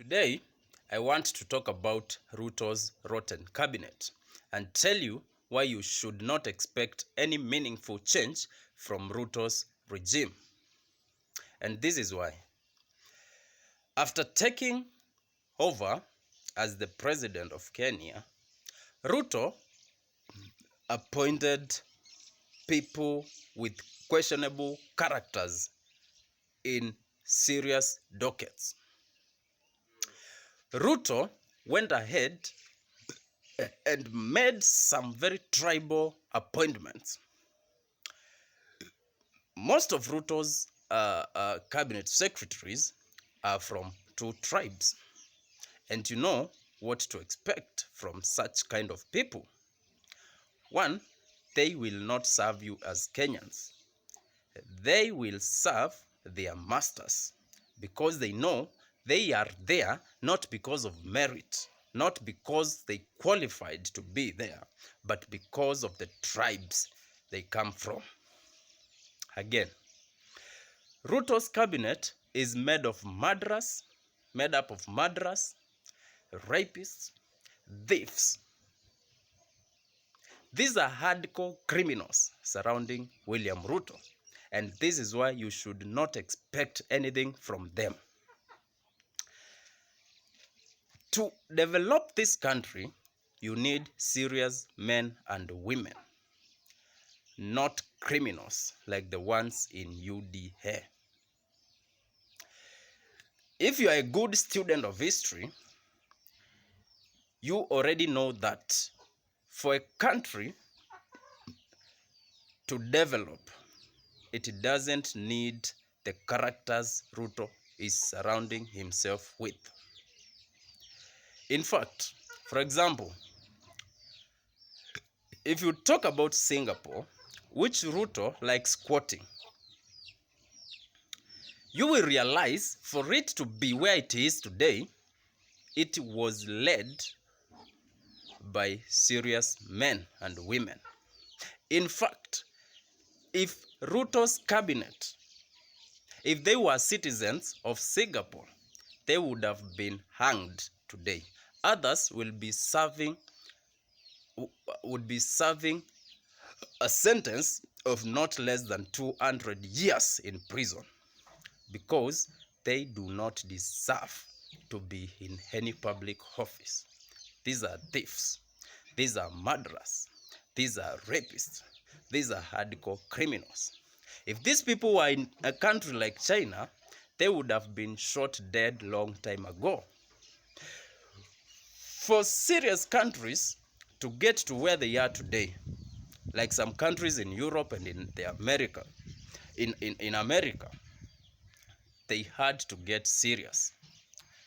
Today, I want to talk about Ruto's rotten cabinet and tell you why you should not expect any meaningful change from Ruto's regime. And this is why. After taking over as the president of Kenya, Ruto appointed people with questionable characters in serious dockets. Ruto went ahead and made some very tribal appointments. Most of Ruto's cabinet secretaries are from two tribes, and you know what to expect from such kind of people. One, they will not serve you as Kenyans. They will serve their masters because they know they are there not because of merit, not because they qualified to be there, but because of the tribes they come from. Again, Ruto's cabinet is made up of murderers, rapists, thieves. These are hardcore criminals surrounding William Ruto, and this is why you should not expect anything from them. To develop this country, you need serious men and women, not criminals like the ones in UDA. If you are a good student of history, you already know that for a country to develop, it doesn't need the characters Ruto is surrounding himself with. In fact, for example, if you talk about Singapore, which Ruto likes quoting, you will realize for it to be where it is today, it was led by serious men and women. In fact, if Ruto's cabinet, if they were citizens of Singapore, they would have been hanged today. Others would be serving a sentence of not less than 200 years in prison because they do not deserve to be in any public office. These are thieves. These are murderers. These are rapists. These are hardcore criminals. If these people were in a country like China, they would have been shot dead long time ago. For serious countries to get to where they are today, like some countries in Europe and in America, they had to get serious.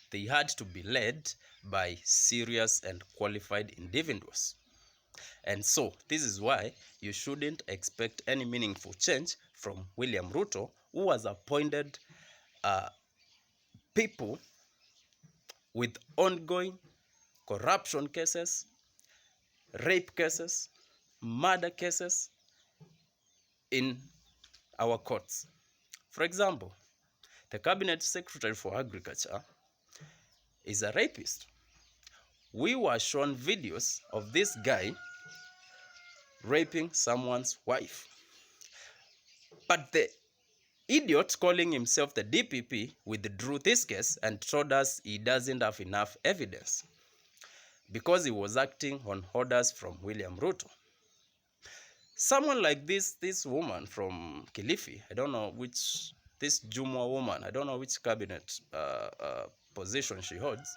They had to be led by serious and qualified individuals. And so, this is why you shouldn't expect any meaningful change from William Ruto, who has appointed people with ongoing corruption cases, rape cases, murder cases in our courts. For example, the Cabinet Secretary for Agriculture is a rapist. We were shown videos of this guy raping someone's wife. But the idiot calling himself the DPP withdrew this case and told us he doesn't have enough evidence because he was acting on orders from William Ruto. Someone like this woman from Kilifi, I don't know which, this Jumwa woman, I don't know which cabinet position she holds.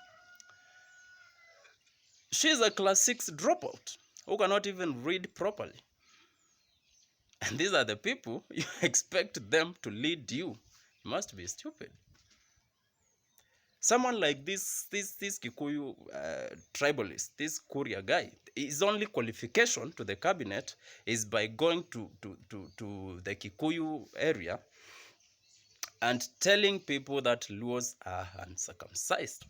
She's a class 6 dropout who cannot even read properly. And these are the people you expect them to lead you. You must be stupid. Someone like this Kikuyu tribalist, this Kuria guy, his only qualification to the cabinet is by going to the Kikuyu area and telling people that Luos are uncircumcised.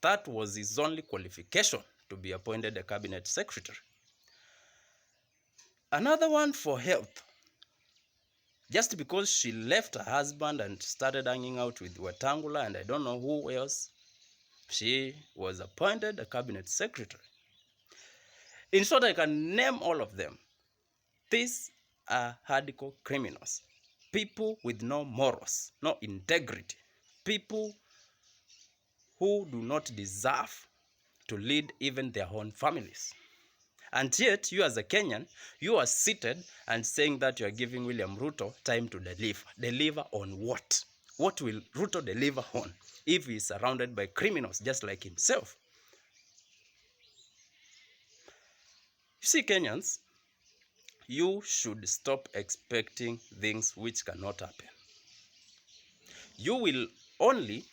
That was his only qualification to be appointed a cabinet secretary. Another one for health. Just because she left her husband and started hanging out with Wetangula and I don't know who else, She was appointed a cabinet secretary. In short, I can name all of them. These are hardcore criminals, people with no morals, no integrity, people who do not deserve to lead even their own families. And yet, you as a Kenyan, you are seated and saying that you are giving William Ruto time to deliver. Deliver on what? What will Ruto deliver on if he is surrounded by criminals just like himself? You see, Kenyans, you should stop expecting things which cannot happen. You will only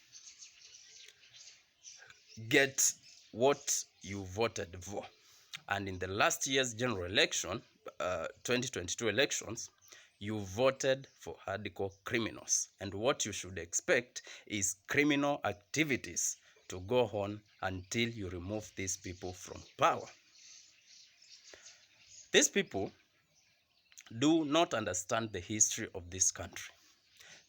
get what you voted for. And in the last year's general election, 2022 elections, you voted for hardcore criminals. And what you should expect is criminal activities to go on until you remove these people from power. These people do not understand the history of this country.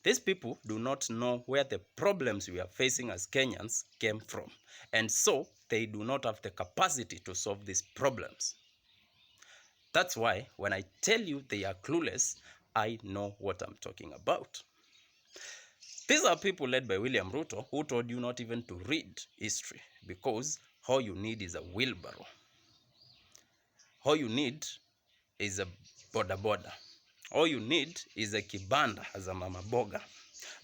These people do not know where the problems we are facing as Kenyans came from. And so they do not have the capacity to solve these problems. That's why when I tell you they are clueless, I know what I'm talking about. These are people led by William Ruto who told you not even to read history because all you need is a wheelbarrow. All you need is a boda. All you need is a kibanda as a mama boga,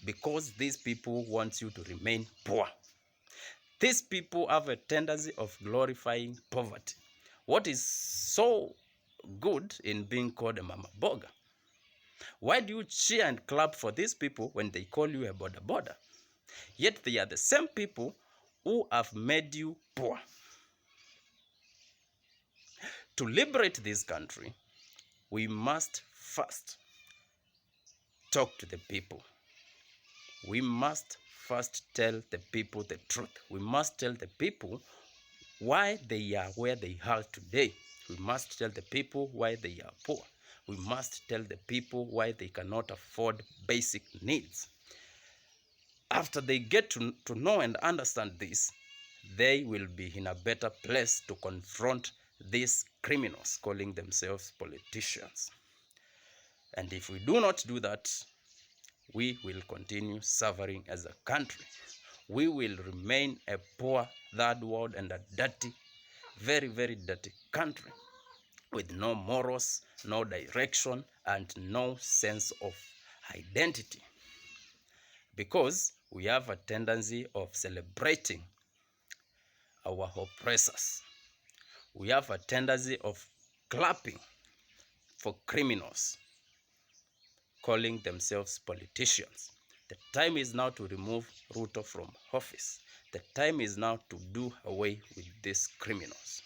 because these people want you to remain poor. These people have a tendency of glorifying poverty. What is so good in being called a mama boga? Why do you cheer and clap for these people when they call you a boda? Yet they are the same people who have made you poor. To liberate this country, we must first talk to the people. We must first tell the people the truth. We must tell the people why they are where they are today. We must tell the people why they are poor. We must tell the people why they cannot afford basic needs. After they get to know and understand this, they will be in a better place to confront these criminals calling themselves politicians. And if we do not do that, we will continue suffering as a country. We will remain a poor third world and a dirty, very, very dirty country with no morals, no direction, and no sense of identity. Because we have a tendency of celebrating our oppressors. We have a tendency of clapping for criminals calling themselves politicians. The time is now to remove Ruto from office. The time is now to do away with these criminals.